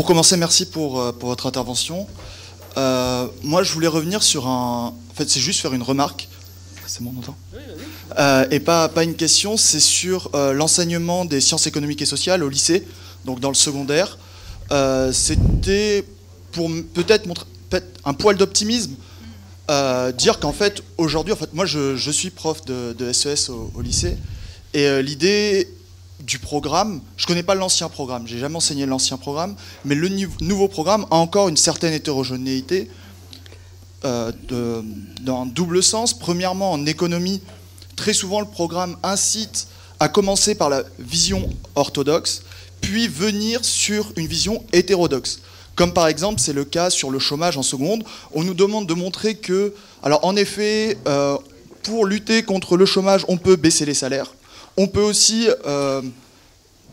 Pour commencer, merci pour votre intervention. Moi, je voulais revenir sur un... En fait, c'est juste faire une remarque. C'est bon, on entend ? Et pas une question, c'est sur l'enseignement des sciences économiques et sociales au lycée, donc dans le secondaire. C'était pour peut-être montrer un poil d'optimisme, dire qu'en fait, aujourd'hui, moi je suis prof de SES au lycée, et l'idée du programme, je ne connais pas l'ancien programme, j'ai jamais enseigné l'ancien programme, mais le nouveau programme a encore une certaine hétérogénéité dans un double sens. Premièrement, en économie, très souvent le programme incite à commencer par la vision orthodoxe, puis venir sur une vision hétérodoxe. Comme par exemple, c'est le cas sur le chômage en seconde. On nous demande de montrer que, alors en effet, pour lutter contre le chômage, on peut baisser les salaires. On peut aussi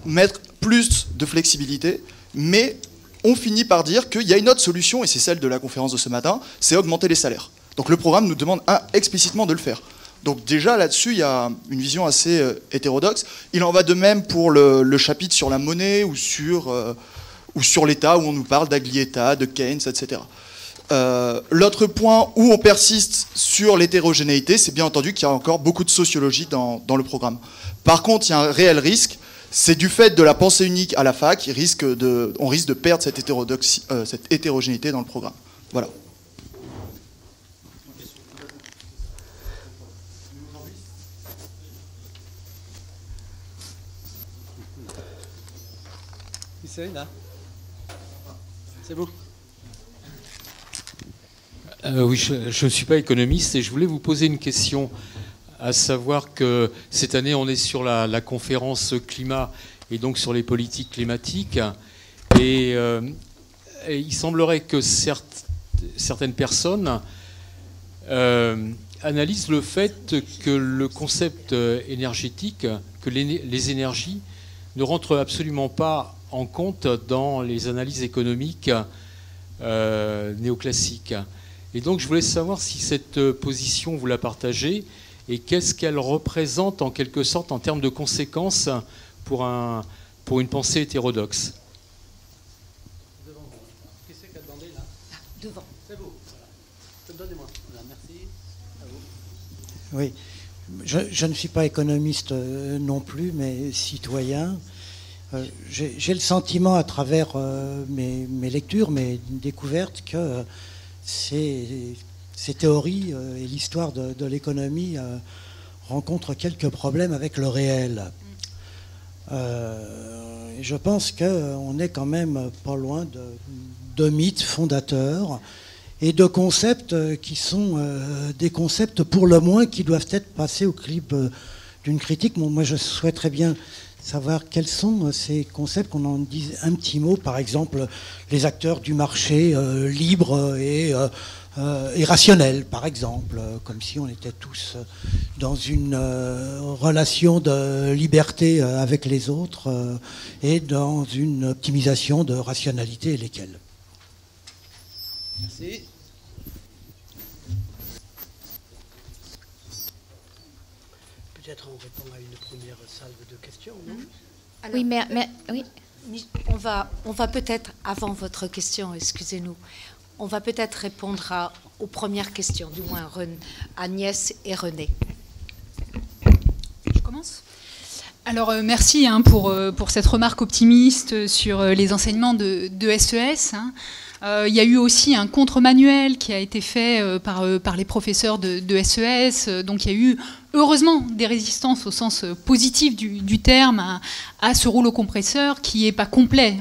mettre plus de flexibilité, mais on finit par dire qu'il y a une autre solution, et c'est celle de la conférence de ce matin, c'est augmenter les salaires. Donc le programme nous demande explicitement de le faire. Donc déjà là-dessus, il y a une vision assez hétérodoxe. Il en va de même pour le chapitre sur la monnaie ou sur l'État, où on nous parle d'Aglietta, de Keynes, etc. L'autre point où on persiste sur l'hétérogénéité, c'est bien entendu qu'il y a encore beaucoup de sociologie dans le programme. Par contre, il y a un réel risque, c'est du fait de la pensée unique à la fac, on risque de perdre cette hétérogénéité dans le programme. Voilà. C'est vous. Oui, je ne suis pas économiste et je voulais vous poser une question, à savoir que cette année on est sur la conférence climat et donc sur les politiques climatiques et il semblerait que certaines personnes analysent le fait que le concept énergétique, que les énergies ne rentrent absolument pas en compte dans les analyses économiques néoclassiques. Et donc je voulais savoir si cette position vous la partagez et qu'est-ce qu'elle représente en quelque sorte en termes de conséquences pour une pensée hétérodoxe. Devant vous. Qui c'est qui a demandé là ? Devant. C'est vous. Donnez-moi. Voilà, merci. À vous. Oui. Je ne suis pas économiste non plus, mais citoyen. J'ai le sentiment à travers mes lectures, mes découvertes, que ces théories et l'histoire de l'économie rencontrent quelques problèmes avec le réel. Je pense qu'on est quand même pas loin de mythes fondateurs et de concepts qui sont des concepts pour le moins qui doivent être passés au crible d'une critique. Bon, moi, je souhaiterais bien savoir quels sont ces concepts, qu'on en dise un petit mot, par exemple les acteurs du marché libre et rationnel, par exemple, comme si on était tous dans une relation de liberté avec les autres et dans une optimisation de rationalité et lesquelles. Merci. Peut-être on répond à une première salve de questions, non ? Alors, oui, mais oui. On va peut-être, avant votre question, excusez-nous, on va peut-être répondre aux premières questions, du moins Agnès et René. Je commence ? Alors merci pour cette remarque optimiste sur les enseignements de SES. Il y a eu aussi un contre-manuel qui a été fait par les professeurs de SES. Donc il y a eu heureusement des résistances au sens positif du terme à ce rouleau compresseur qui n'est pas complet,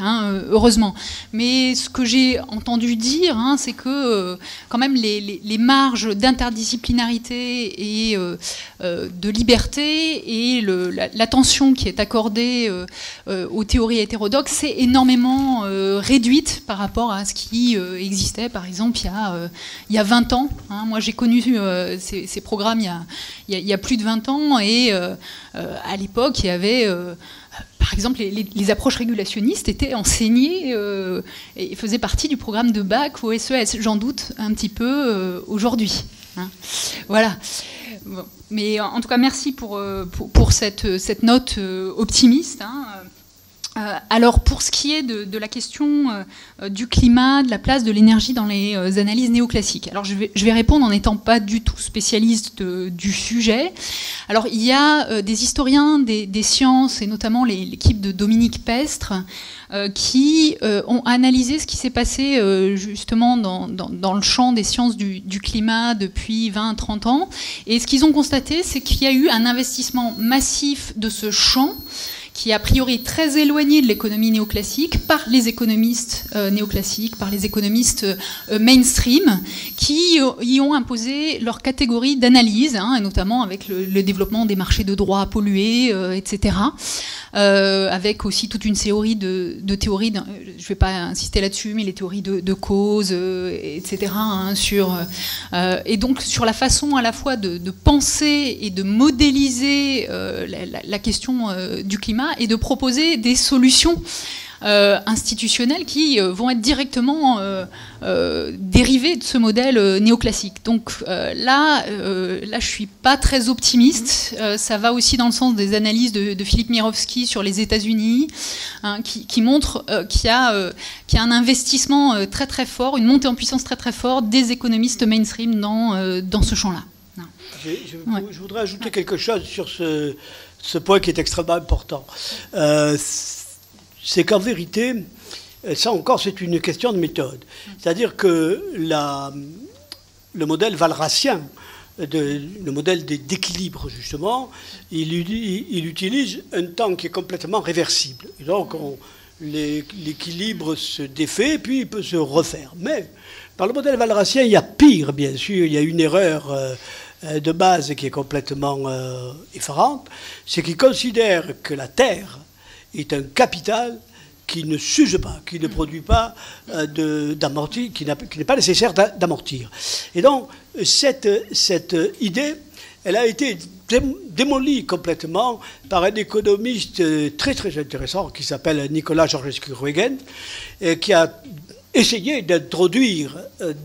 heureusement. Mais ce que j'ai entendu dire, c'est que quand même les marges d'interdisciplinarité et de liberté et l'attention qui est accordée aux théories hétérodoxes s'est énormément réduite par rapport à ce qui existait, par exemple, il y a 20 ans. Moi, j'ai connu ces programmes il y a plus de 20 ans et à l'époque, il y avait... par exemple, les approches régulationnistes étaient enseignées et faisaient partie du programme de bac au SES. J'en doute un petit peu aujourd'hui. Voilà. Bon. Mais en tout cas, merci pour cette note optimiste. Alors, pour ce qui est de la question du climat, de la place de l'énergie dans les analyses néoclassiques, alors je vais répondre en n'étant pas du tout spécialiste du sujet. Alors, il y a des historiens des sciences, et notamment l'équipe de Dominique Pestre, qui ont analysé ce qui s'est passé justement dans le champ des sciences du climat depuis 20-30 ans. Et ce qu'ils ont constaté, c'est qu'il y a eu un investissement massif de ce champ, qui est a priori très éloigné de l'économie néoclassique, par les économistes néoclassiques, par les économistes mainstream, qui y ont imposé leur catégorie d'analyse, hein, et notamment avec le développement des marchés de droit pollués, etc. Avec aussi toute une série de théories, je ne vais pas insister là-dessus, mais les théories de cause, etc. Hein, et donc sur la façon à la fois de penser et de modéliser la question du climat, et de proposer des solutions institutionnelles qui vont être directement dérivées de ce modèle néoclassique. Donc là, je suis pas très optimiste. Ça va aussi dans le sens des analyses de Philippe Mirowski sur les États-Unis, hein, qui montrent qu'il y a un investissement très très fort, une montée en puissance très très forte des économistes mainstream dans ce champ-là. Je voudrais ajouter quelque chose sur ce point qui est extrêmement important. C'est qu'en vérité, ça encore, c'est une question de méthode. C'est-à-dire que le modèle walrasien, le modèle d'équilibre, justement, il utilise un temps qui est complètement réversible. Et donc, l'équilibre se défait, puis il peut se refaire. Mais, dans le modèle walrasien, il y a pire, bien sûr. Il y a une erreur de base qui est complètement effarante. C'est qu'il considère que la Terre est un capital qui ne s'use pas, qui ne produit pas d'amorti, qui n'est pas nécessaire d'amortir. Et donc, cette idée, elle a été démolie complètement par un économiste très très intéressant qui s'appelle Nicolas Georgescu-Roegen, qui a essayé d'introduire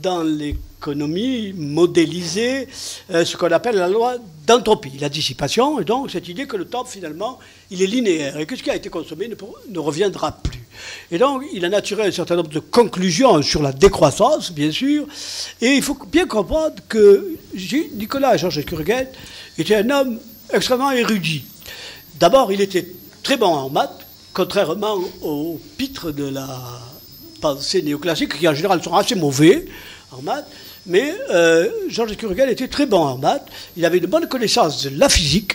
dans l'économie modélisée ce qu'on appelle la loi d'entropie, la dissipation, et donc cette idée que le temps, finalement, il est linéaire, et que ce qui a été consommé ne reviendra plus. Et donc, il a naturé un certain nombre de conclusions sur la décroissance, bien sûr, et il faut bien comprendre que Nicolas Georgescu-Roegen était un homme extrêmement érudit. D'abord, il était très bon en maths, contrairement aux pitres de la pensée néoclassique, qui en général sont assez mauvais en maths. Mais Georgescu-Roegen était très bon en maths. Il avait une bonne connaissance de la physique,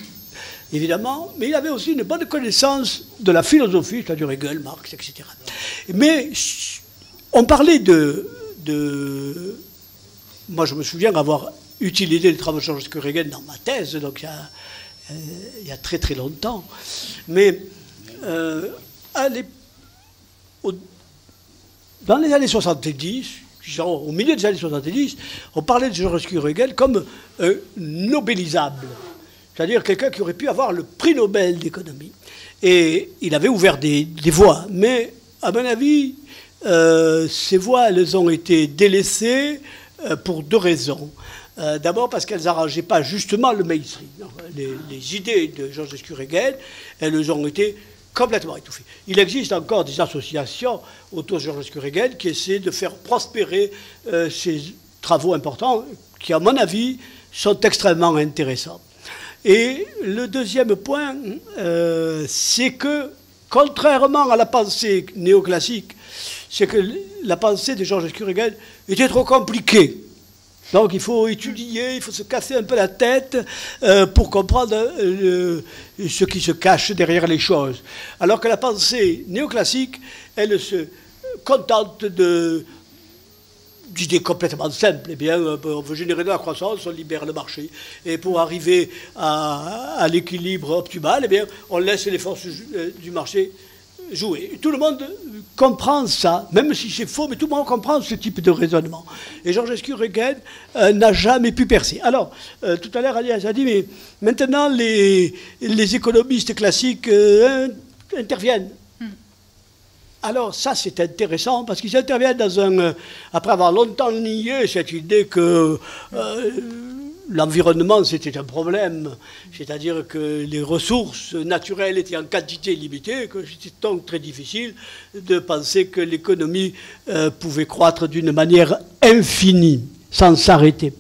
évidemment, mais il avait aussi une bonne connaissance de la philosophie, c'est-à-dire Hegel, Marx, etc. Mais on parlait moi, je me souviens avoir utilisé les travaux de Georgescu-Roegen dans ma thèse, donc il y a très très longtemps. Mais dans les années 70, au milieu des années 70, on parlait de Georgescu-Roegen comme nobélisable, c'est-à-dire quelqu'un qui aurait pu avoir le prix Nobel d'économie. Et il avait ouvert des voies, mais à mon avis, ces voies, elles ont été délaissées pour deux raisons. D'abord parce qu'elles n'arrangeaient pas justement le mainstream. Les idées de Georgescu-Roegen, elles ont été complètement étouffées. Il existe encore des associations autour de Georgescu-Roegen qui essaient de faire prospérer ces travaux importants qui, à mon avis, sont extrêmement intéressants. Et le deuxième point, c'est que, contrairement à la pensée néoclassique, c'est que la pensée de Georgescu-Roegen était trop compliquée. Donc il faut étudier, il faut se casser un peu la tête pour comprendre ce qui se cache derrière les choses. Alors que la pensée néoclassique, elle se contente d'idées complètement simples. Eh bien, on veut générer de la croissance, on libère le marché. Et pour arriver à l'équilibre optimal, eh bien, on laisse les forces du marché jouer. Tout le monde comprend ça, même si c'est faux, mais tout le monde comprend ce type de raisonnement. Et Georgescu-Roegen n'a jamais pu percer. Alors, tout à l'heure, Agnès a dit, mais maintenant, les économistes classiques interviennent. Alors, ça, c'est intéressant, parce qu'ils interviennent après avoir longtemps nié cette idée que l'environnement, c'était un problème. C'est-à-dire que les ressources naturelles étaient en quantité limitée, que c'était donc très difficile de penser que l'économie pouvait croître d'une manière infinie, sans s'arrêter.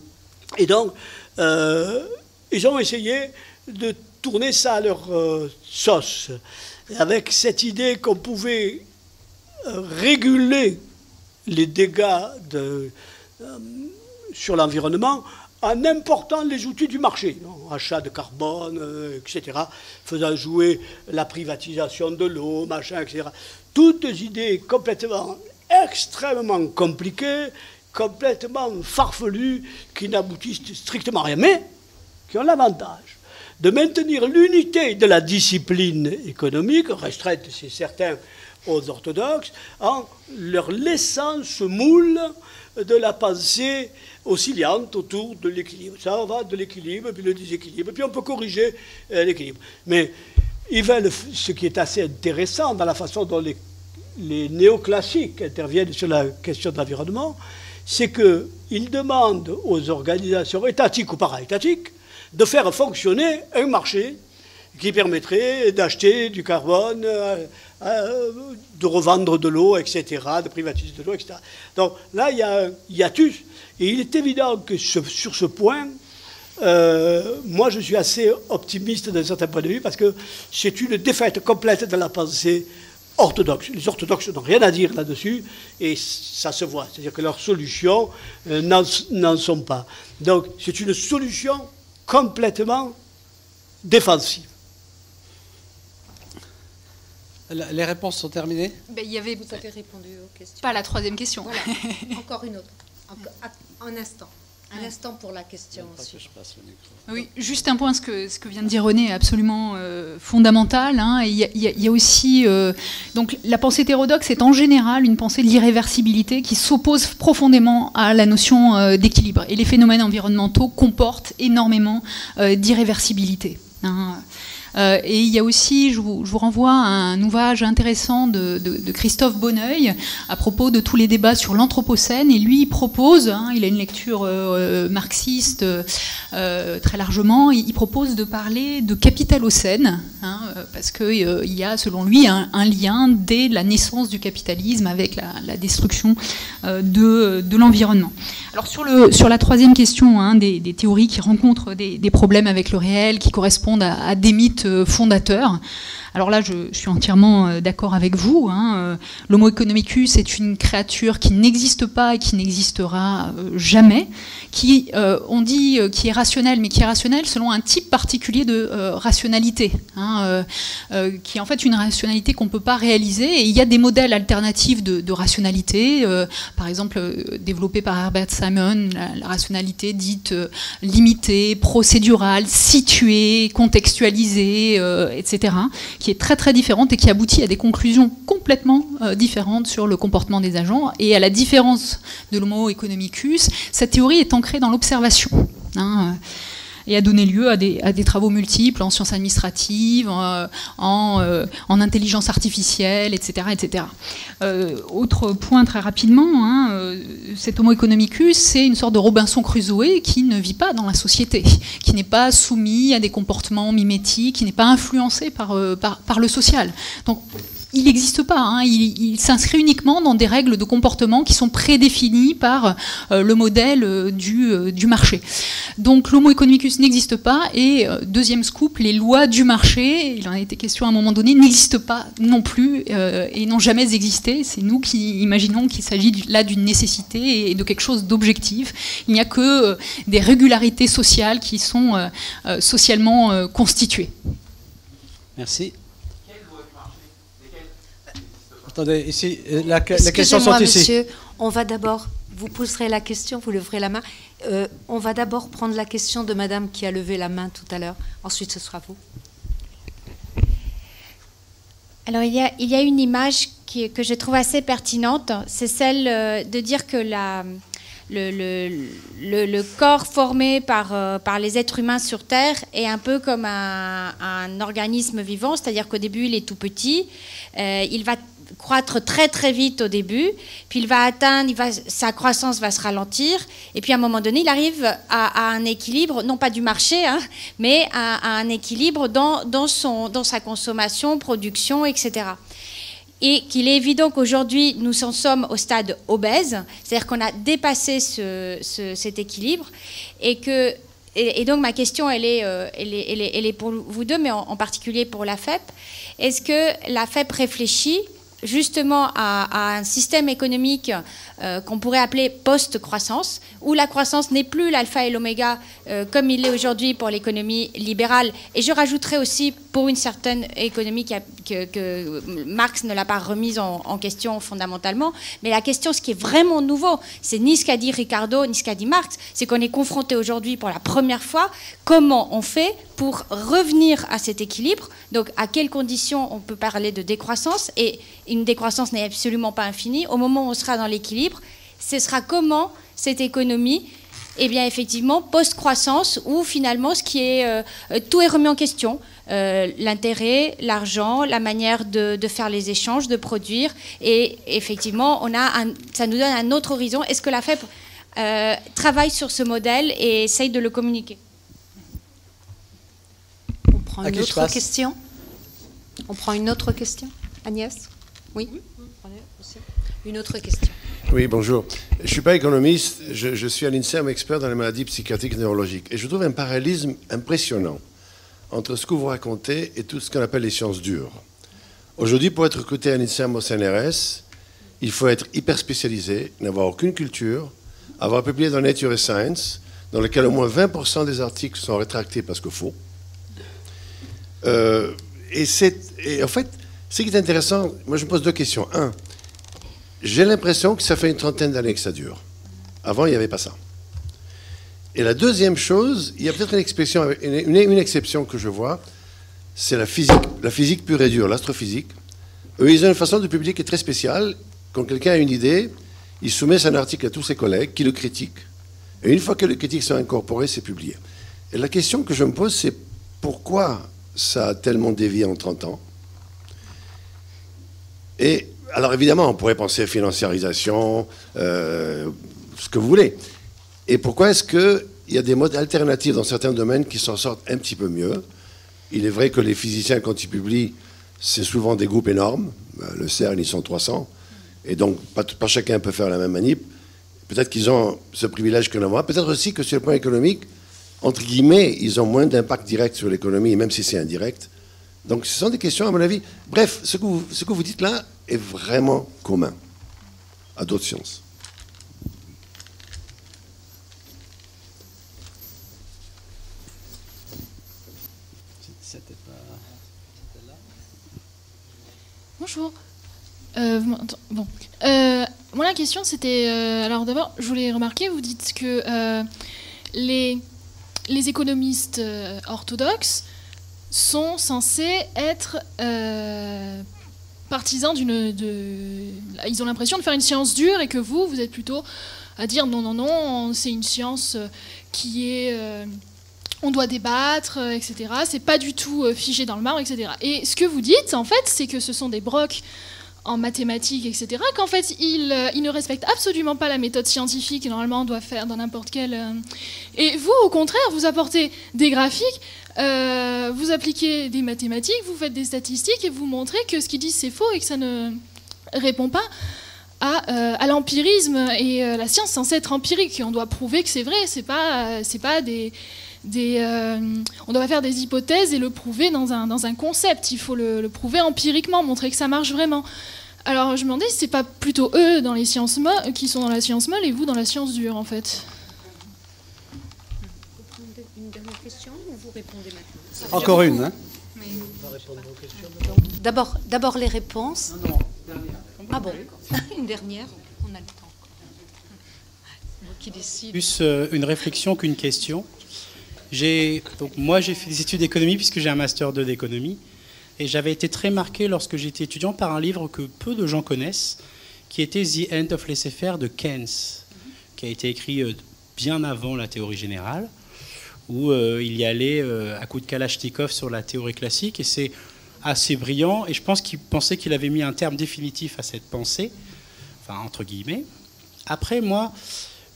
Et donc, ils ont essayé de tourner ça à leur sauce, avec cette idée qu'on pouvait réguler les dégâts sur l'environnement en important les outils du marché, achat de carbone, etc., faisant jouer la privatisation de l'eau, machin, etc. Toutes des idées complètement, extrêmement compliquées, complètement farfelues, qui n'aboutissent strictement à rien, mais qui ont l'avantage de maintenir l'unité de la discipline économique, restreinte, c'est certain, aux orthodoxes, en leur laissant ce moule de la pensée oscillante autour de l'équilibre. Ça, on va de l'équilibre, puis le déséquilibre, puis on peut corriger l'équilibre. Mais ils veulent, ce qui est assez intéressant dans la façon dont les néoclassiques interviennent sur la question de l'environnement, c'est qu'ils demandent aux organisations étatiques ou para-étatiques de faire fonctionner un marché qui permettrait d'acheter du carbone, de revendre de l'eau, etc., de privatiser de l'eau, etc. Donc là, il y a un hiatus. Et il est évident que sur ce point, moi, je suis assez optimiste d'un certain point de vue, parce que c'est une défaite complète de la pensée orthodoxe. Les orthodoxes n'ont rien à dire là-dessus, et ça se voit. C'est-à-dire que leurs solutions n'en sont pas. Donc c'est une solution complètement défensive. Les réponses sont terminées. Ben, il y avait Vous avez répondu aux questions. pas la troisième question. Voilà. Encore une autre. Un instant. Un instant pour la question aussi. Oui, juste un point, ce que vient de dire René est absolument fondamental. Hein. Il y a aussi... donc la pensée hétérodoxe est en général une pensée de l'irréversibilité qui s'oppose profondément à la notion d'équilibre. Et les phénomènes environnementaux comportent énormément d'irréversibilité. Hein. Et il y a aussi, je vous renvoie à un ouvrage intéressant de Christophe Bonneuil à propos de tous les débats sur l'anthropocène. Et lui, il propose, hein, il a une lecture marxiste très largement, il propose de parler de capitalocène, hein, parce qu'il y a, selon lui, un lien dès la naissance du capitalisme avec la destruction de l'environnement. Alors sur la troisième question, hein, des théories qui rencontrent des problèmes avec le réel, qui correspondent à des mythes fondateurs. Alors là, je suis entièrement d'accord avec vous. Hein. L'Homo economicus est une créature qui n'existe pas et qui n'existera jamais, qui, on dit, qui est rationnelle, mais qui est rationnelle selon un type particulier de rationalité, hein, qui est en fait une rationalité qu'on ne peut pas réaliser. Et il y a des modèles alternatifs de rationalité, par exemple développés par Herbert Simon, la rationalité dite limitée, procédurale, située, contextualisée, etc., qui est très très différente et qui aboutit à des conclusions complètement différentes sur le comportement des agents. Et à la différence de l'Homo economicus, cette théorie est ancrée dans l'observation, hein, et a donné lieu à des travaux multiples en sciences administratives, en intelligence artificielle, etc. etc. Autre point très rapidement, hein, cet Homo economicus, c'est une sorte de Robinson Crusoe qui ne vit pas dans la société, qui n'est pas soumis à des comportements mimétiques, qui n'est pas influencé par le social. Donc, il n'existe pas, hein. Il s'inscrit uniquement dans des règles de comportement qui sont prédéfinies par le modèle du marché. Donc l'Homo economicus n'existe pas, et deuxième scoop, les lois du marché, il en a été question à un moment donné, n'existent pas non plus et n'ont jamais existé. C'est nous qui imaginons qu'il s'agit là d'une nécessité et de quelque chose d'objectif. Il n'y a que des régularités sociales qui sont socialement constituées. Merci. Attendez, ici, la question sont ici. Monsieur, on va d'abord, vous poserez la question, vous leverez la main. On va d'abord prendre la question de madame qui a levé la main tout à l'heure. Ensuite, ce sera vous. Alors, il y a une image que je trouve assez pertinente. C'est celle de dire que le corps formé par les êtres humains sur Terre est un peu comme un organisme vivant, c'est-à-dire qu'au début, il est tout petit. Il va croître très très vite au début, puis il va atteindre, sa croissance va se ralentir, et puis à un moment donné, il arrive à un équilibre, non pas du marché, hein, mais à un équilibre dans sa consommation, production, etc. Et qu'il est évident qu'aujourd'hui, nous en sommes au stade obèse, c'est-à-dire qu'on a dépassé cet équilibre, et donc ma question, elle est pour vous deux, mais en particulier pour la FEP. Est-ce que la FEP réfléchit justement à un système économique qu'on pourrait appeler post-croissance, où la croissance n'est plus l'alpha et l'oméga comme il l'est aujourd'hui pour l'économie libérale, et je rajouterais aussi pour une certaine économie que Marx ne l'a pas remise en question fondamentalement, mais la question, ce qui est vraiment nouveau, c'est ni ce qu'a dit Ricardo, ni ce qu'a dit Marx, c'est qu'on est confronté aujourd'hui pour la première fois, comment on fait pour revenir à cet équilibre, donc à quelles conditions on peut parler de décroissance, et une décroissance n'est absolument pas infinie, au moment où on sera dans l'équilibre, ce sera comment cette économie, eh bien effectivement, post-croissance, où finalement tout est remis en question, l'intérêt, l'argent, la manière de faire les échanges, de produire, et effectivement, ça nous donne un autre horizon. Est-ce que la FEP travaille sur ce modèle et essaye de le communiquer? On prend une autre question. On prend une autre question. Agnès? Oui. Une autre question. Oui, bonjour. Je ne suis pas économiste, je suis à l'INSERM expert dans les maladies psychiatriques et neurologiques. Et je trouve un parallélisme impressionnant entre ce que vous racontez et tout ce qu'on appelle les sciences dures. Aujourd'hui, pour être recruté à l'INSERM au CNRS, il faut être hyper spécialisé, n'avoir aucune culture, avoir publié dans Nature et Science, dans lequel au moins 20% des articles sont rétractés parce que faux. Et en fait, ce qui est intéressant, moi je me pose deux questions. Un, j'ai l'impression que ça fait une trentaine d'années que ça dure. Avant, il n'y avait pas ça. Et la deuxième chose, il y a peut-être une exception que je vois, c'est la physique pure et dure, l'astrophysique. Eux, ils ont une façon de publier qui est très spéciale. Quand quelqu'un a une idée, il soumet son article à tous ses collègues qui le critiquent. Et une fois que les critiques sont incorporées, c'est publié. Et la question que je me pose, c'est pourquoi ça a tellement dévié en 30 ans? Et alors évidemment, on pourrait penser financiarisation, ce que vous voulez. Et pourquoi est-ce qu'il y a des modes alternatifs dans certains domaines qui s'en sortent un petit peu mieux? Il est vrai que les physiciens, quand ils publient, c'est souvent des groupes énormes. Le CERN, ils sont 300. Et donc, pas chacun peut faire la même manip. Peut-être qu'ils ont ce privilège que l'on voit. Peut-être aussi que sur le plan économique, entre guillemets, ils ont moins d'impact direct sur l'économie, même si c'est indirect. Donc, ce sont des questions, à mon avis. Bref, ce que vous dites là est vraiment commun à d'autres sciences. Bonjour. Bon. Moi, la question, c'était... alors d'abord, je voulais remarquer, vous dites que les économistes orthodoxes sont censés être partisans ils ont l'impression de faire une science dure, et que vous êtes plutôt à dire non, c'est une science qui est... on doit débattre, etc. C'est pas du tout figé dans le marbre, etc. Et ce que vous dites, en fait, c'est que ce sont des brocs en mathématiques, etc., qu'en fait, ils ne respectent absolument pas la méthode scientifique que normalement on doit faire dans n'importe quel... Et vous, au contraire, vous apportez des graphiques, vous appliquez des mathématiques, vous faites des statistiques, et vous montrez que ce qu'ils disent, c'est faux, et que ça ne répond pas à l'empirisme. Et la science est censée être empirique, on doit prouver que c'est vrai, c'est pas des on doit faire des hypothèses et le prouver dans un concept. Il faut le prouver empiriquement, montrer que ça marche vraiment. Alors je me demandais si c'est pas plutôt eux dans les sciences qui sont dans la science molle et vous dans la science dure, en fait. Vous prenez une dernière question ou vous répondez maintenant? Encore une, hein? Oui. D'abord les réponses. Non, dernière. Ah bon, une dernière, on a le temps. Moi qui décide. Plus une réflexion qu'une question. Moi, j'ai fait des études d'économie puisque j'ai un master 2 d'économie. Et j'avais été très marqué lorsque j'étais étudiant par un livre que peu de gens connaissent, qui était The End of Laissez-faire de Keynes, qui a été écrit bien avant la théorie générale, où il y allait à coup de Kalachnikov sur la théorie classique. Et c'est assez brillant, et je pense qu'il pensait qu'il avait mis un terme définitif à cette pensée, enfin entre guillemets. Après, moi,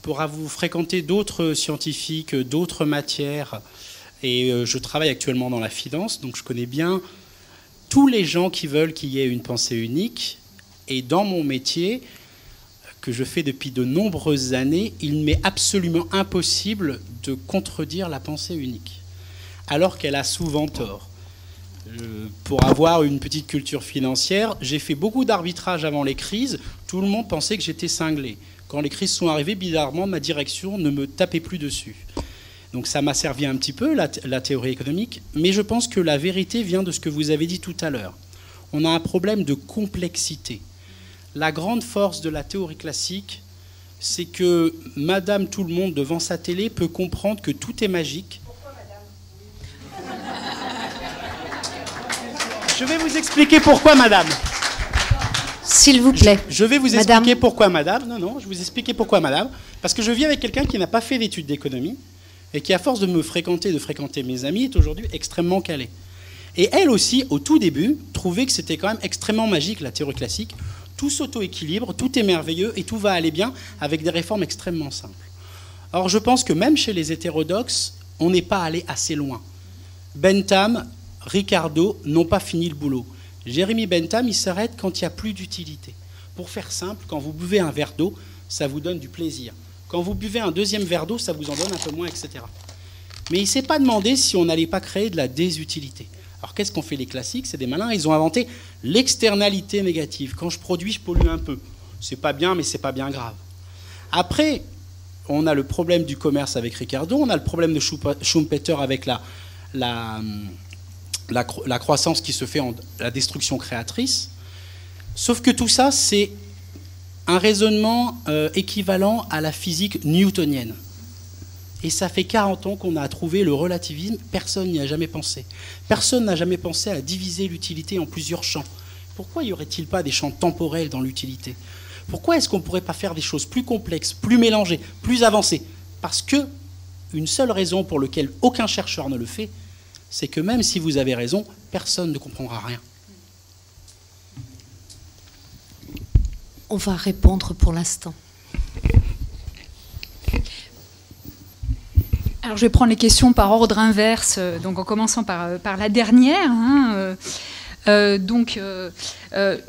pour avoir fréquenté d'autres scientifiques, d'autres matières, et je travaille actuellement dans la finance, donc je connais bien tous les gens qui veulent qu'il y ait une pensée unique, et dans mon métier, que je fais depuis de nombreuses années, il m'est absolument impossible de contredire la pensée unique, alors qu'elle a souvent tort. Pour avoir une petite culture financière, j'ai fait beaucoup d'arbitrage avant les crises. Tout le monde pensait que j'étais cinglé. Quand les crises sont arrivées, bizarrement, ma direction ne me tapait plus dessus. Donc ça m'a servi un petit peu, la théorie économique, mais je pense que la vérité vient de ce que vous avez dit tout à l'heure. On a un problème de complexité. La grande force de la théorie classique, c'est que Madame Tout-le-Monde devant sa télé peut comprendre que tout est magique. Je vais vous expliquer pourquoi, madame. S'il vous plaît. Je vais vous expliquer pourquoi, madame. Non, je vais vous expliquer pourquoi, madame. Parce que je vis avec quelqu'un qui n'a pas fait d'études d'économie et qui, à force de me fréquenter, de fréquenter mes amis, est aujourd'hui extrêmement calé. Et elle aussi, au tout début, trouvait que c'était quand même extrêmement magique, la théorie classique. Tout s'auto-équilibre, tout est merveilleux et tout va aller bien avec des réformes extrêmement simples. Or, je pense que même chez les hétérodoxes, on n'est pas allé assez loin. Bentham, Ricardo n'ont pas fini le boulot. Jérémy Bentham, il s'arrête quand il n'y a plus d'utilité. Pour faire simple, quand vous buvez un verre d'eau, ça vous donne du plaisir. Quand vous buvez un deuxième verre d'eau, ça vous en donne un peu moins, etc. Mais il ne s'est pas demandé si on n'allait pas créer de la désutilité. Alors qu'est-ce qu'ont fait les classiques? C'est des malins, ils ont inventé l'externalité négative. Quand je produis, je pollue un peu. C'est pas bien, mais c'est pas bien grave. Après, on a le problème du commerce avec Ricardo, on a le problème de Schumpeter avec la croissance qui se fait en la destruction créatrice. Sauf que tout ça, c'est un raisonnement équivalent à la physique newtonienne. Et ça fait 40 ans qu'on a trouvé le relativisme, personne n'y a jamais pensé. Personne n'a jamais pensé à diviser l'utilité en plusieurs champs. Pourquoi n'y aurait-il pas des champs temporels dans l'utilité? Pourquoi est-ce qu'on ne pourrait pas faire des choses plus complexes, plus mélangées, plus avancées? Parce que une seule raison pour laquelle aucun chercheur ne le fait, c'est que même si vous avez raison, personne ne comprendra rien. On va répondre pour l'instant. Alors je vais prendre les questions par ordre inverse, donc en commençant par la dernière.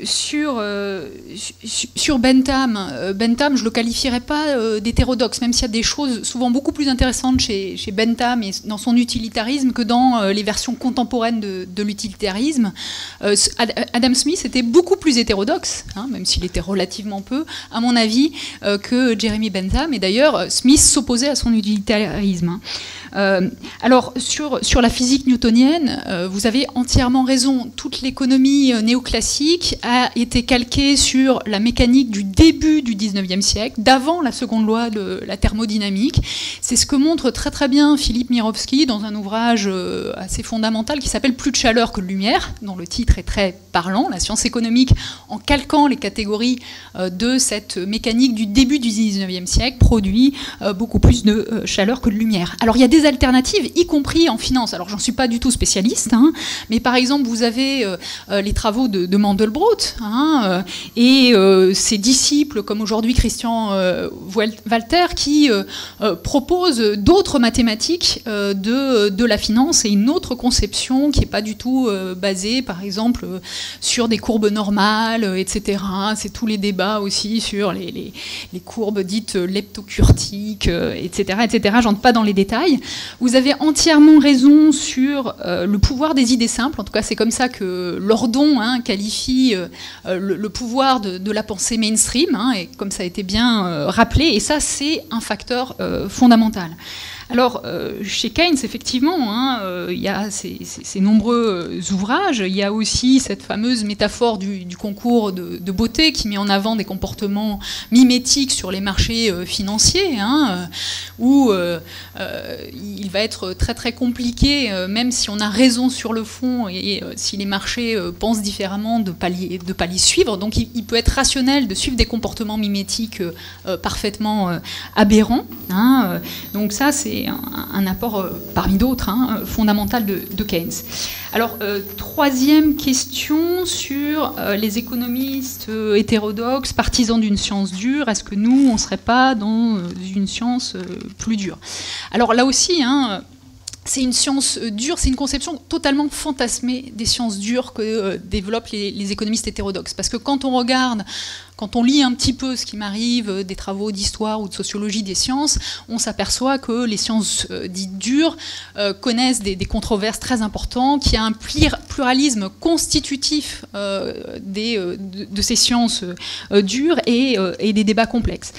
Sur Bentham, je ne le qualifierais pas d'hétérodoxe, même s'il y a des choses souvent beaucoup plus intéressantes chez Bentham et dans son utilitarisme que dans les versions contemporaines de l'utilitarisme. Adam Smith était beaucoup plus hétérodoxe, même s'il était relativement peu, à mon avis, que Jeremy Bentham. Et d'ailleurs, Smith s'opposait à son utilitarisme. Alors, sur la physique newtonienne, vous avez entièrement raison. Toute l'économie néoclassique a été calquée sur la mécanique du début du 19e siècle, d'avant la seconde loi de la thermodynamique. C'est ce que montre très très bien Philippe Mirowski dans un ouvrage assez fondamental qui s'appelle « Plus de chaleur que de lumière », dont le titre est très parlant, la science économique, en calquant les catégories de cette mécanique du début du 19e siècle, produit beaucoup plus de chaleur que de lumière. Alors il y a des alternatives, y compris en finance. Alors j'en suis pas du tout spécialiste, mais par exemple vous avez les travaux de Mandelbrot et ses disciples, comme aujourd'hui Christian Walter, qui proposent d'autres mathématiques de la finance et une autre conception qui n'est pas du tout basée, par exemple, sur des courbes normales, etc. C'est tous les débats aussi sur les courbes dites leptocurtiques, etc., etc. J'entre pas dans les détails. Vous avez entièrement raison sur le pouvoir des idées simples. En tout cas, c'est comme ça que Lordon qualifie le pouvoir de la pensée mainstream, et comme ça a été bien rappelé. Et ça, c'est un facteur fondamental. Alors, chez Keynes, effectivement, il y a ces nombreux ouvrages. Il y a aussi cette fameuse métaphore du concours de beauté qui met en avant des comportements mimétiques sur les marchés financiers, où il va être très très compliqué, même si on a raison sur le fond et si les marchés pensent différemment, de pas les suivre. Donc, il peut être rationnel de suivre des comportements mimétiques parfaitement aberrants. Donc ça, c'est c'est un apport parmi d'autres, fondamental de Keynes. Alors, troisième question sur les économistes hétérodoxes, partisans d'une science dure. Est-ce que nous, on ne serait pas dans une science plus dure? Alors là aussi, c'est une science dure, c'est une conception totalement fantasmée des sciences dures que développent les économistes hétérodoxes. Parce que quand on lit un petit peu ce qui m'arrive des travaux d'histoire ou de sociologie des sciences, on s'aperçoit que les sciences dites dures connaissent des controverses très importantes, qu'il y a un pluralisme constitutif de ces sciences dures et des débats complexes.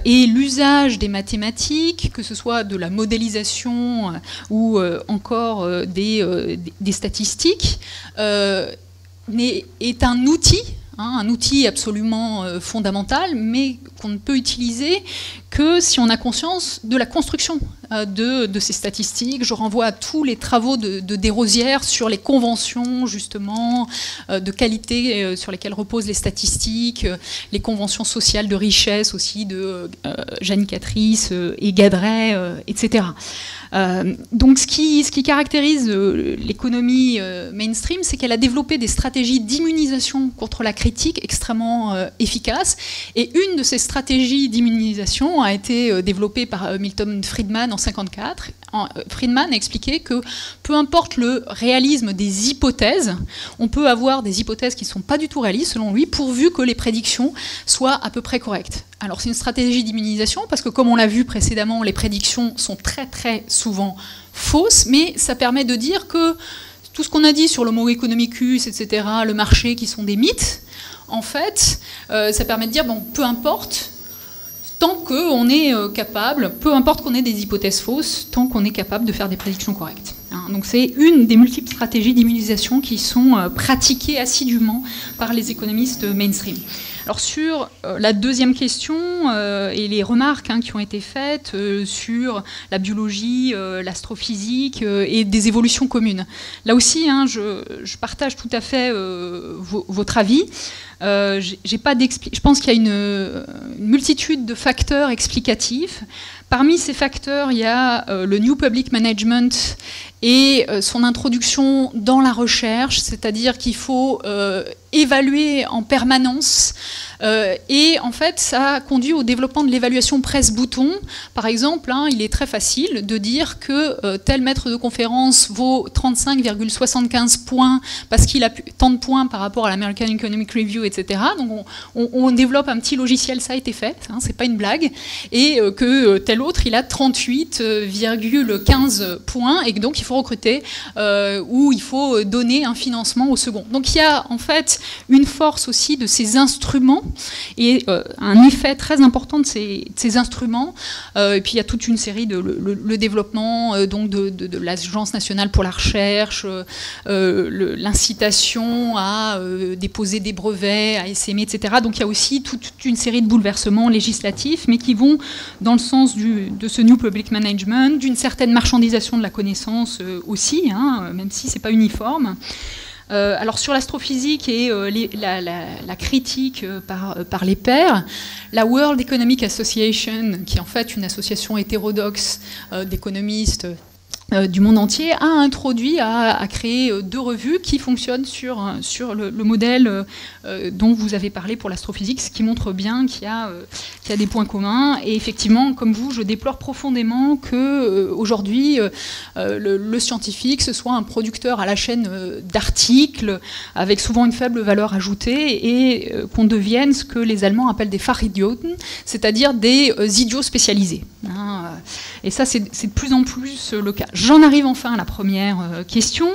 Et l'usage des mathématiques, que ce soit de la modélisation ou encore des statistiques, est un outil absolument fondamental, mais qu'on ne peut utiliser que si on a conscience de la construction de ces statistiques. Je renvoie à tous les travaux de Desrosières sur les conventions, justement, de qualité sur lesquelles reposent les statistiques, les conventions sociales de richesse aussi de Jeanne Catrice et Gadret, etc. Donc ce qui caractérise l'économie mainstream, c'est qu'elle a développé des stratégies d'immunisation contre la critique extrêmement efficaces. Et une de ces stratégies d'immunisation a été développée par Milton Friedman en 1954. Friedman a expliqué que peu importe le réalisme des hypothèses, on peut avoir des hypothèses qui ne sont pas du tout réalistes, selon lui, pourvu que les prédictions soient à peu près correctes. Alors c'est une stratégie d'immunisation, parce que comme on l'a vu précédemment, les prédictions sont très très souvent fausses, mais ça permet de dire que tout ce qu'on a dit sur l'homo economicus, etc., le marché, qui sont des mythes, en fait, ça permet de dire, bon, peu importe, tant qu'on est capable, peu importe qu'on ait des hypothèses fausses, tant qu'on est capable de faire des prédictions correctes. Donc c'est une des multiples stratégies d'immunisation qui sont pratiquées assidûment par les économistes mainstream. Alors sur la deuxième question et les remarques qui ont été faites sur la biologie, l'astrophysique et des évolutions communes. Là aussi, je partage tout à fait votre avis. Je pense qu'il y a une multitude de facteurs explicatifs. Parmi ces facteurs, il y a le New Public Management et son introduction dans la recherche, c'est-à-dire qu'il faut évaluer en permanence. Et en fait, ça conduit au développement de l'évaluation presse-bouton. Par exemple, il est très facile de dire que tel maître de conférence vaut 35,75 points parce qu'il a tant de points par rapport à l'American Economic Review, etc. Donc on développe un petit logiciel, ça a été fait, c'est pas une blague, et que tel autre, il a 38,15 points, et donc il faut recruter ou il faut donner un financement au second. Donc il y a en fait une force aussi de ces instruments et un effet très important de ces instruments. Et puis il y a toute une série de le développement donc de l'Agence nationale pour la recherche, l'incitation à déposer des brevets, à essaimer, etc. Donc il y a aussi toute une série de bouleversements législatifs, mais qui vont dans le sens de ce New Public Management, d'une certaine marchandisation de la connaissance aussi, même si c'est pas uniforme. Alors sur l'astrophysique et la critique par les pairs, la World Economic Association, qui est en fait une association hétérodoxe d'économistes du monde entier, a introduit, a créé 2 revues qui fonctionnent sur le modèle dont vous avez parlé pour l'astrophysique, ce qui montre bien qu'il y a des points communs. Et effectivement, comme vous, je déplore profondément qu'aujourd'hui, le scientifique, ce soit un producteur à la chaîne d'articles, avec souvent une faible valeur ajoutée, et qu'on devienne ce que les Allemands appellent des Fachidioten, c'est-à-dire des idiots spécialisés. Et ça, c'est de plus en plus le cas. J'en arrive enfin à la première question.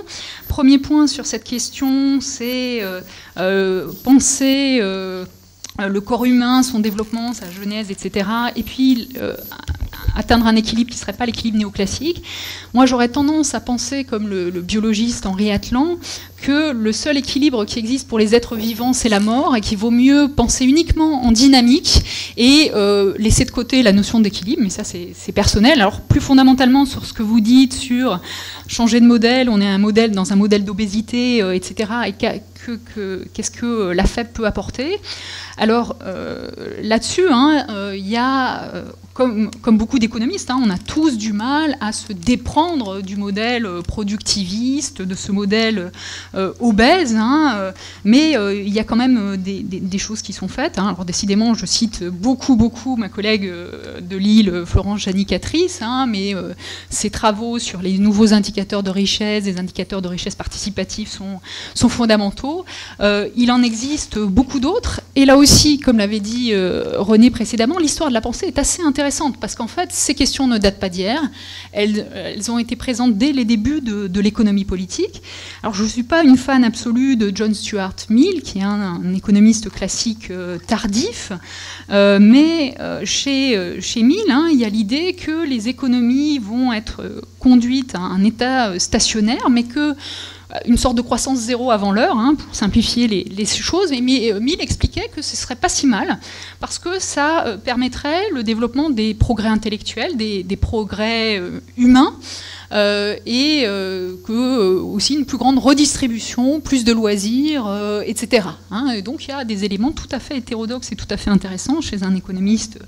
Premier point sur cette question, c'est penser le corps humain, son développement, sa genèse, etc. Et puis atteindre un équilibre qui ne serait pas l'équilibre néoclassique. Moi, j'aurais tendance à penser, comme le biologiste Henri Atlan, que le seul équilibre qui existe pour les êtres vivants, c'est la mort, et qu'il vaut mieux penser uniquement en dynamique et laisser de côté la notion d'équilibre, mais ça, c'est personnel. Alors, plus fondamentalement, sur ce que vous dites, sur changer de modèle, on est dans un modèle d'obésité, etc., et qu'est-ce que la FEP peut apporter? Alors, là-dessus, il y a comme beaucoup d'économistes, on a tous du mal à se déprendre du modèle productiviste, de ce modèle obèse, mais il y a quand même des choses qui sont faites. Alors décidément, je cite beaucoup ma collègue de Lille, Florence Janicatrice, mais ses travaux sur les nouveaux indicateurs de richesse, les indicateurs de richesse participative sont fondamentaux. Il en existe beaucoup d'autres, et là aussi, comme l'avait dit René précédemment, l'histoire de la pensée est assez intéressante, parce qu'en fait, ces questions ne datent pas d'hier. Elles ont été présentes dès les débuts de l'économie politique. Alors, je ne suis pas une fan absolue de John Stuart Mill, qui est un économiste classique tardif, mais chez Mill, il y a l'idée que les économies vont être conduites à un état stationnaire, mais que une sorte de croissance zéro avant l'heure, pour simplifier les choses. Mais Mill expliquait que ce ne serait pas si mal, parce que ça permettrait le développement des progrès intellectuels, des progrès humains, et aussi une plus grande redistribution, plus de loisirs, etc. Et donc il y a des éléments tout à fait hétérodoxes et tout à fait intéressants chez un économiste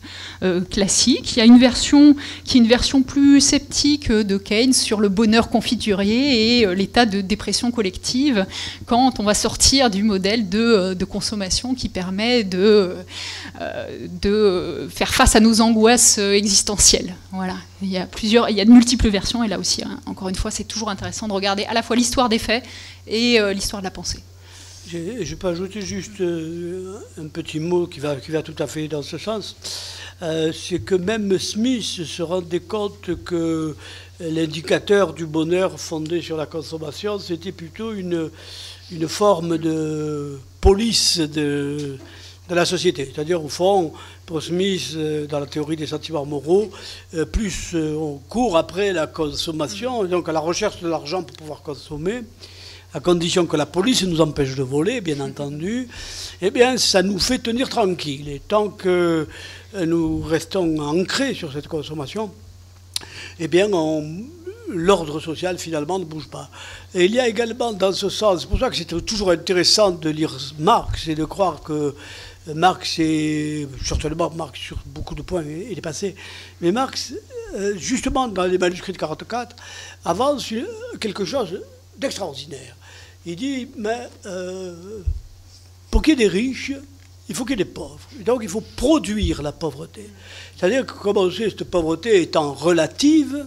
classique. Il y a une version qui est une version plus sceptique de Keynes sur le bonheur confiturier et l'état de dépression collective quand on va sortir du modèle de consommation qui permet de faire face à nos angoisses existentielles. Voilà. Il y a de multiples versions, et là aussi, encore une fois, c'est toujours intéressant de regarder à la fois l'histoire des faits et l'histoire de la pensée. Je peux ajouter juste un petit mot qui va tout à fait dans ce sens. C'est que même Smith se rendait compte que l'indicateur du bonheur fondé sur la consommation, c'était plutôt une forme de police de la société. C'est-à-dire, au fond, pour Smith, dans la théorie des sentiments moraux, plus on court après la consommation, donc à la recherche de l'argent pour pouvoir consommer, à condition que la police nous empêche de voler, bien entendu, eh bien, ça nous fait tenir tranquille. Et tant que nous restons ancrés sur cette consommation, eh bien, l'ordre social, finalement, ne bouge pas. Et il y a également, dans ce sens, c'est pour ça que c'est toujours intéressant de lire Marx et de croire que Marx est, certainement Marx sur beaucoup de points, il est passé, mais Marx, justement, dans les manuscrits de 1944, avance quelque chose d'extraordinaire. Il dit, mais pour qu'il y ait des riches, il faut qu'il y ait des pauvres. Et donc il faut produire la pauvreté. C'est-à-dire que, comme on sait, cette pauvreté étant relative,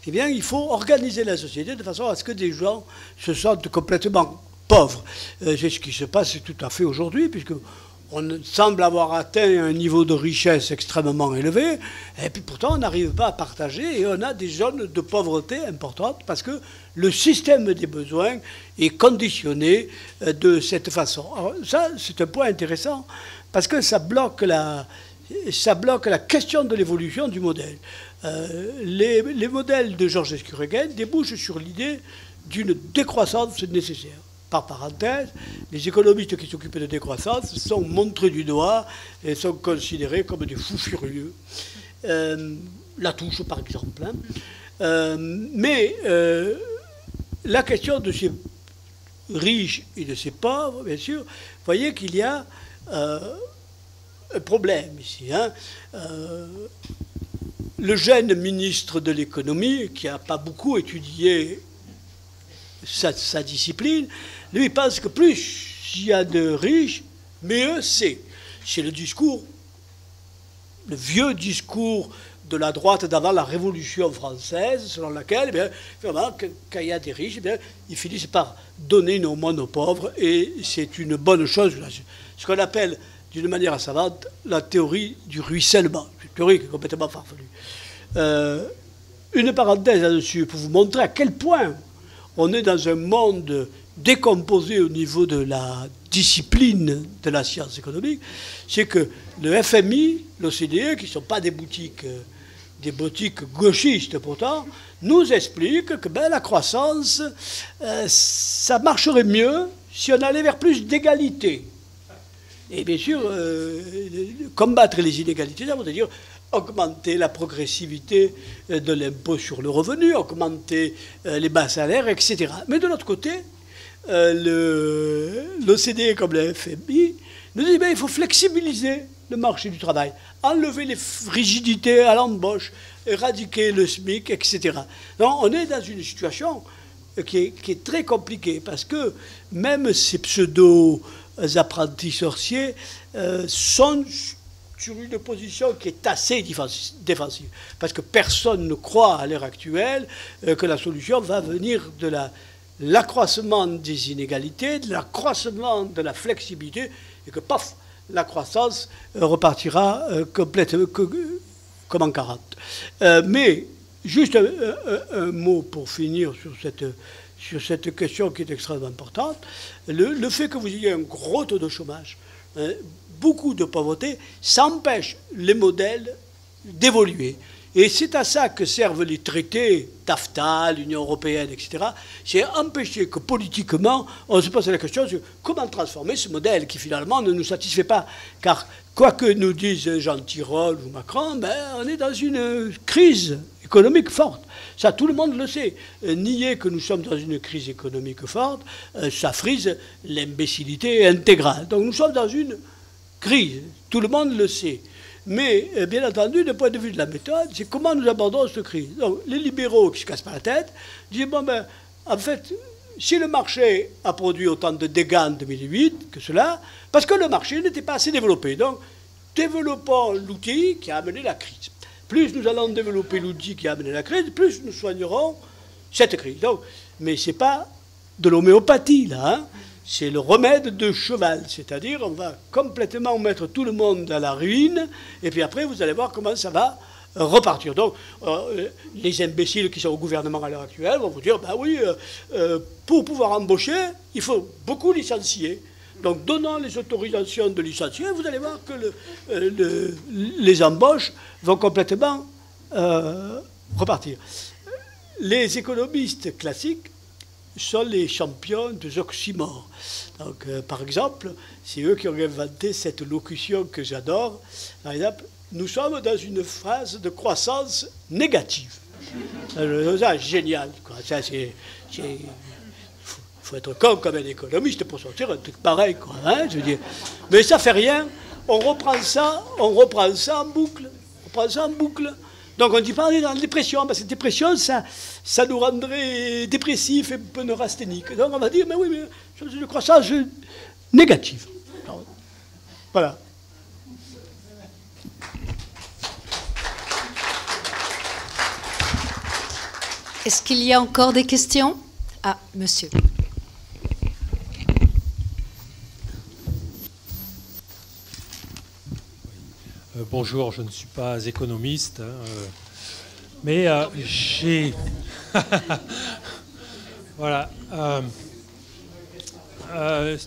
eh bien, il faut organiser la société de façon à ce que des gens se sentent complètement pauvres. C'est ce qui se passe tout à fait aujourd'hui, puisque on semble avoir atteint un niveau de richesse extrêmement élevé, et puis pourtant on n'arrive pas à partager, et on a des zones de pauvreté importantes, parce que le système des besoins est conditionné de cette façon. Alors ça, c'est un point intéressant, parce que ça bloque la question de l'évolution du modèle. Les modèles de Georges Escureguen débouchent sur l'idée d'une décroissance nécessaire. Par parenthèse, les économistes qui s'occupent de décroissance sont montrés du doigt et sont considérés comme des fous furieux. Latouche, par exemple. Mais la question de ces riches et de ces pauvres, bien sûr, vous voyez qu'il y a un problème ici. Le jeune ministre de l'économie, qui n'a pas beaucoup étudié sa discipline, lui, il pense que plus il y a de riches, mieux c'est. C'est le discours, le vieux discours de la droite d'avant la Révolution française, selon laquelle, eh bien, vraiment, quand il y a des riches, eh bien, ils finissent par donner une aumône aux pauvres, et c'est une bonne chose. Ce qu'on appelle, d'une manière savante, la théorie du ruissellement. C'est une théorie qui est complètement farfelue. Une parenthèse là-dessus, pour vous montrer à quel point on est dans un monde décomposé au niveau de la discipline de la science économique, c'est que le FMI, l'OCDE, qui ne sont pas des boutiques gauchistes pourtant, nous expliquent que la croissance, ça marcherait mieux si on allait vers plus d'égalité. Et bien sûr, combattre les inégalités, ça veut dire augmenter la progressivité de l'impôt sur le revenu, augmenter les bas salaires, etc. Mais de l'autre côté, l'OCDE comme le FMI nous dit qu'il faut flexibiliser le marché du travail, enlever les rigidités à l'embauche, éradiquer le SMIC, etc. Donc on est dans une situation qui est très compliquée, parce que même ces pseudo-apprentis sorciers sont sur une position qui est assez défensive, parce que personne ne croit à l'heure actuelle que la solution va venir de l'accroissement des inégalités, de l'accroissement de la flexibilité, et que, paf, la croissance repartira complètement comme en 40. Mais, juste un mot pour finir sur cette question qui est extrêmement importante. Le fait que vous ayez un gros taux de chômage, beaucoup de pauvreté, ça empêche les modèles d'évoluer. Et c'est à ça que servent les traités, TAFTA, l'Union européenne, etc. C'est empêcher que politiquement, on se pose la question de comment transformer ce modèle qui finalement ne nous satisfait pas. Car quoi que nous disent Jean Tirole ou Macron, on est dans une crise économique forte. Ça, tout le monde le sait. Nier que nous sommes dans une crise économique forte, ça frise l'imbécilité intégrale. Donc nous sommes dans une crise, tout le monde le sait. Mais, bien entendu, du point de vue de la méthode, c'est comment nous abordons cette crise. Donc, les libéraux qui se cassent pas la tête disent, en fait, si le marché a produit autant de dégâts en 2008 que cela, parce que le marché n'était pas assez développé. Donc, développons l'outil qui a amené la crise. Plus nous allons développer l'outil qui a amené la crise, plus nous soignerons cette crise. Donc, mais ce n'est pas de l'homéopathie, là, hein. C'est le remède de cheval, c'est-à-dire on va complètement mettre tout le monde à la ruine, et puis après vous allez voir comment ça va repartir. Donc les imbéciles qui sont au gouvernement à l'heure actuelle vont vous dire, pour pouvoir embaucher, il faut beaucoup licencier. Donc donnant les autorisations de licencier, vous allez voir que les embauches vont complètement repartir. Les économistes classiques sont les champions des oxymores. Donc, par exemple, c'est eux qui ont inventé cette locution que j'adore. Par exemple, nous sommes dans une phase de croissance négative. C'est génial, quoi. Ça, faut être con comme un économiste pour sortir un truc pareil, quoi, hein, je veux dire. Mais ça fait rien. On reprend ça en boucle. Donc on dit pas on est dans la dépression, parce que dépression, ça nous rendrait dépressifs et un peu neurasthéniques. Donc on va dire, mais oui, mais c'est une croissance négative. Voilà. Est-ce qu'il y a encore des questions? Ah, monsieur. Bonjour, je ne suis pas économiste, hein, mais j'ai... voilà.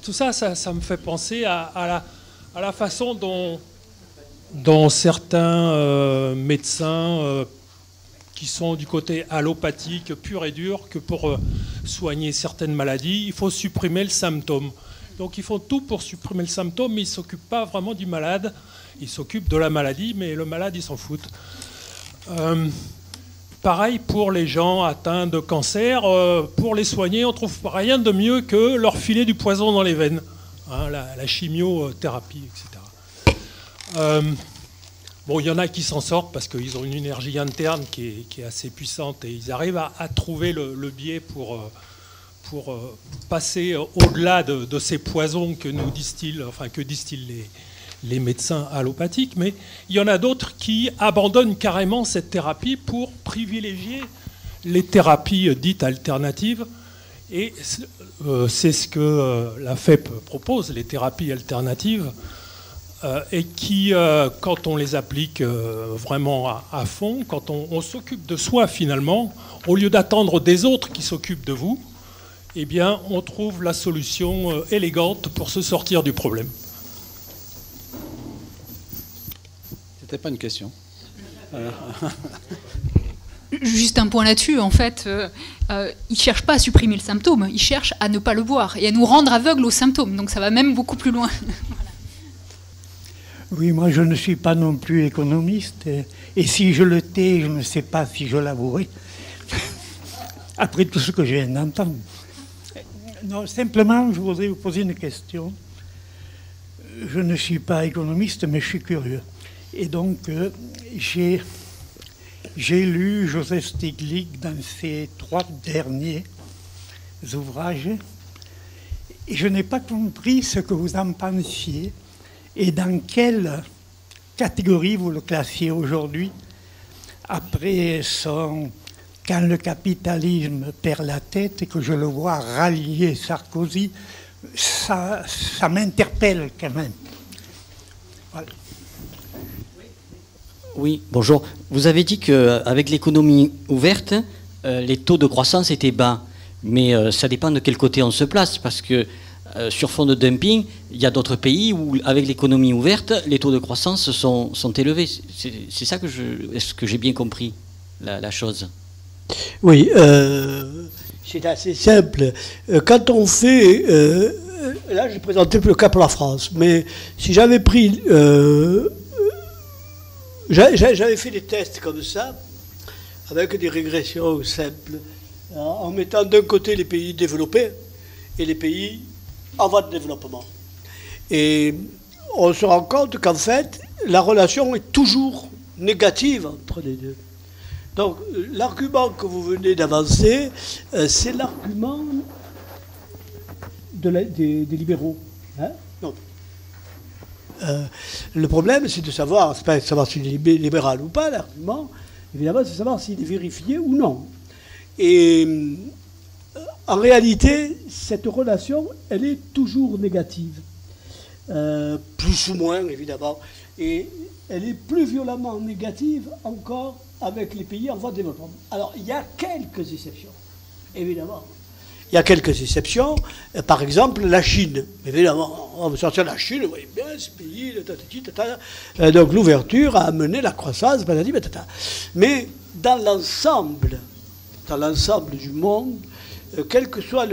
Tout ça me fait penser à la façon dont certains médecins qui sont du côté allopathique pur et dur, que pour soigner certaines maladies, il faut supprimer le symptôme. Donc ils font tout pour supprimer le symptôme, mais ils ne s'occupent pas vraiment du malade. Ils s'occupent de la maladie, mais le malade, ils s'en foutent. Pareil pour les gens atteints de cancer. Pour les soigner, on ne trouve rien de mieux que leur filer du poison dans les veines. Hein, la chimiothérapie, etc. Bon, il y en a qui s'en sortent parce qu'ils ont une énergie interne qui est assez puissante et ils arrivent à trouver le biais pour passer au-delà de ces poisons que distillent les médecins allopathiques, mais il y en a d'autres qui abandonnent carrément cette thérapie pour privilégier les thérapies dites alternatives. Et c'est ce que la FEP propose, les thérapies alternatives, et qui, quand on les applique vraiment à fond, quand on s'occupe de soi finalement, au lieu d'attendre des autres qui s'occupent de vous, eh bien, on trouve la solution élégante pour se sortir du problème. C'était pas une question. Juste un point là-dessus, en fait, ils ne cherchent pas à supprimer le symptôme, ils cherchent à ne pas le voir et à nous rendre aveugles aux symptômes. Donc ça va même beaucoup plus loin. Voilà. Oui, moi je ne suis pas non plus économiste. Et si je le tais, je ne sais pas si je l'avouerai. Après tout ce que je viens d'entendre. Non, simplement, je voudrais vous poser une question. je ne suis pas économiste, mais je suis curieux. Et donc, j'ai lu Joseph Stiglitz dans ses 3 derniers ouvrages, et je n'ai pas compris ce que vous en pensiez, et dans quelle catégorie vous le classiez aujourd'hui, après son « Quand le capitalisme perd la tête » et que je le vois rallier Sarkozy, ça m'interpelle quand même. Voilà. Oui, bonjour. Vous avez dit qu'avec l'économie ouverte, les taux de croissance étaient bas. Mais ça dépend de quel côté on se place, parce que sur fond de dumping, il y a d'autres pays où, avec l'économie ouverte, les taux de croissance sont élevés. C'est ça que est-ce que j'ai bien compris la chose? Oui, c'est assez simple. Quand on fait... là, j'ai présenté le cas pour la France, mais si j'avais pris... j'avais fait des tests comme ça, avec des régressions simples, en mettant d'un côté les pays développés et les pays en voie de développement. Et on se rend compte qu'en fait, la relation est toujours négative entre les deux. Donc, l'argument que vous venez d'avancer, c'est l'argument des libéraux. Hein? Non. Le problème, c'est de savoir, c'est pas de savoir s'il est libéral ou pas, l'argument, évidemment, c'est de savoir s'il est vérifié ou non. Et en réalité, cette relation, elle est toujours négative. Plus ou moins, évidemment. Et elle est plus violemment négative encore avec les pays en voie de développement. Alors, il y a quelques exceptions, évidemment. Il y a quelques exceptions. Par exemple, la Chine. Évidemment, on veut sortir de la Chine, vous voyez bien, ce pays, donc l'ouverture a amené la croissance, patati patata. Mais dans l'ensemble du monde, quelle que soit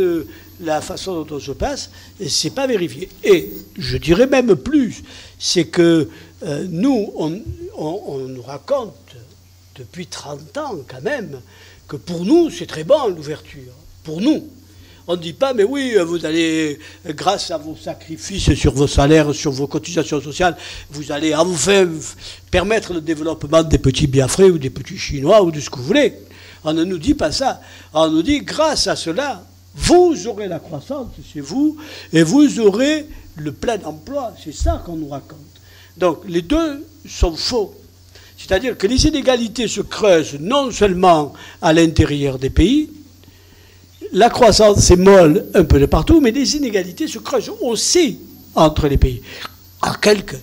la façon dont on se passe, c'est pas vérifié. Et je dirais même plus, c'est que nous, on nous raconte depuis 30 ans quand même que pour nous, c'est très bon l'ouverture. Pour nous. On ne dit pas, mais oui, vous allez, grâce à vos sacrifices sur vos salaires, sur vos cotisations sociales, vous allez enfin permettre le développement des petits Biafrais ou des petits Chinois ou de ce que vous voulez. On ne nous dit pas ça. On nous dit, grâce à cela, vous aurez la croissance chez vous et vous aurez le plein emploi. C'est ça qu'on nous raconte. Donc, les deux sont faux. C'est-à-dire que les inégalités se creusent non seulement à l'intérieur des pays, la croissance est molle un peu de partout, mais les inégalités se creusent aussi entre les pays. À quelques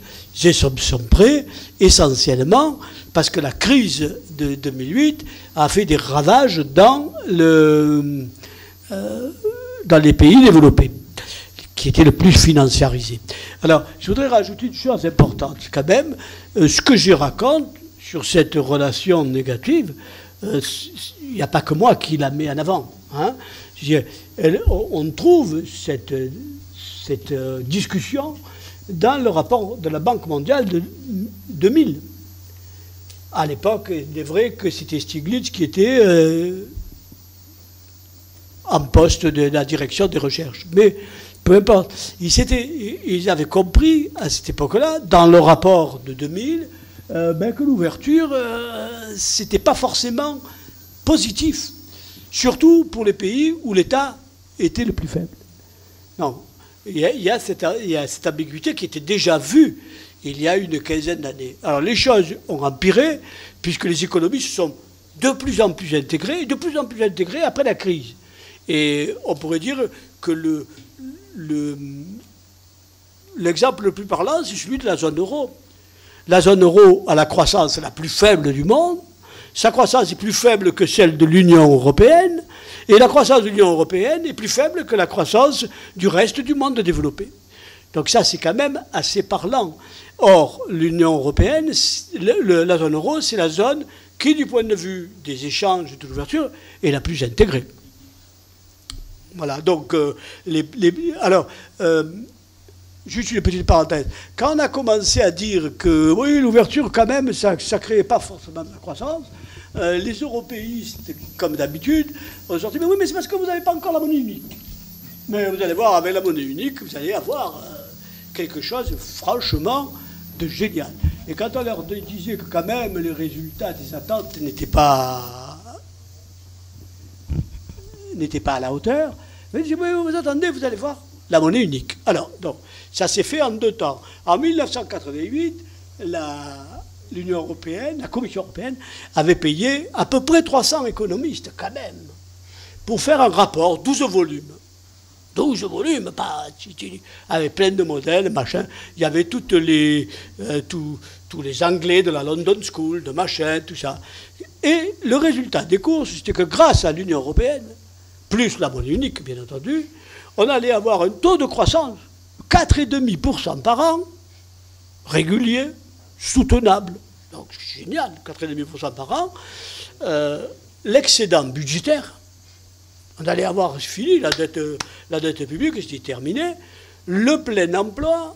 exceptions près, essentiellement parce que la crise de 2008 a fait des ravages dans les pays développés, qui étaient le plus financiarisés. Alors, je voudrais rajouter une chose importante quand même. Ce que je raconte sur cette relation négative, il n'y a pas que moi qui la mets en avant. Hein. On trouve cette discussion dans le rapport de la Banque mondiale de 2000. À l'époque, il est vrai que c'était Stiglitz qui était en poste de la direction des recherches. Mais peu importe. Ils avaient compris à cette époque-là, dans le rapport de 2000, que l'ouverture, c'était pas forcément positif. Surtout pour les pays où l'État était le plus faible. Non, il y a cette ambiguïté qui était déjà vue il y a une quinzaine d'années. Alors les choses ont empiré, puisque les économies se sont de plus en plus intégrées après la crise. Et on pourrait dire que l'exemple le plus parlant, c'est celui de la zone euro. La zone euro a la croissance la plus faible du monde. Sa croissance est plus faible que celle de l'Union européenne, et la croissance de l'Union européenne est plus faible que la croissance du reste du monde développé. Donc ça, c'est quand même assez parlant. Or, l'Union européenne, la zone euro, c'est la zone qui, du point de vue des échanges et de l'ouverture, est la plus intégrée. Voilà, donc, juste une petite parenthèse. Quand on a commencé à dire que, oui, l'ouverture, quand même, ça ne créait pas forcément de la croissance, les européistes, comme d'habitude, ont sorti, mais oui, mais c'est parce que vous n'avez pas encore la monnaie unique. Mais vous allez voir, avec la monnaie unique, vous allez avoir quelque chose, franchement, de génial. Et quand on leur disait que quand même les résultats des attentes n'étaient pas à la hauteur, ils disaient, oui, vous attendez, vous allez voir, la monnaie unique. Alors, donc, ça s'est fait en 2 temps. En 1988, l'Union européenne, la Commission européenne, avait payé à peu près 300 économistes, quand même, pour faire un rapport, 12 volumes. 12 volumes, avec plein de modèles, machin. Il y avait tous les Anglais de la London School, de machin, tout ça. Et le résultat des courses, c'était que grâce à l'Union européenne, plus la monnaie unique, bien entendu, on allait avoir un taux de croissance 4,5% par an, régulier, soutenable. Donc, c'est génial, 4,5% par an. L'excédent budgétaire, on allait avoir fini, la dette publique, c'était terminé. Le plein emploi,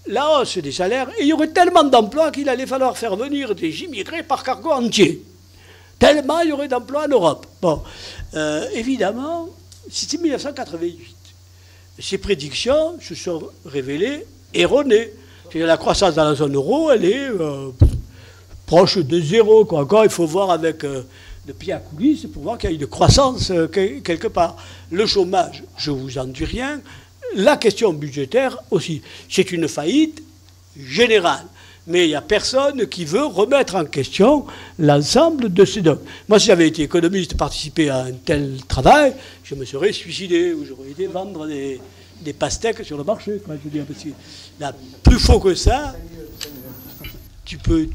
la hausse des salaires, et il y aurait tellement d'emplois qu'il allait falloir faire venir des immigrés par cargo entier. Tellement il y aurait d'emplois en Europe. Bon, évidemment, c'était 1988. Ces prédictions se sont révélées erronées. La croissance dans la zone euro, elle est proche de zéro. Encore, il faut voir avec de pied à coulisses pour voir qu'il y a une croissance quelque part. Le chômage, je ne vous en dis rien. La question budgétaire aussi. C'est une faillite générale. Mais il n'y a personne qui veut remettre en question l'ensemble de ces dogmes. Moi, si j'avais été économiste, participé à un tel travail, je me serais suicidé ou j'aurais été vendre des pastèques sur le marché. Quoi, je veux dire, parce que là, plus faux que ça, tu peux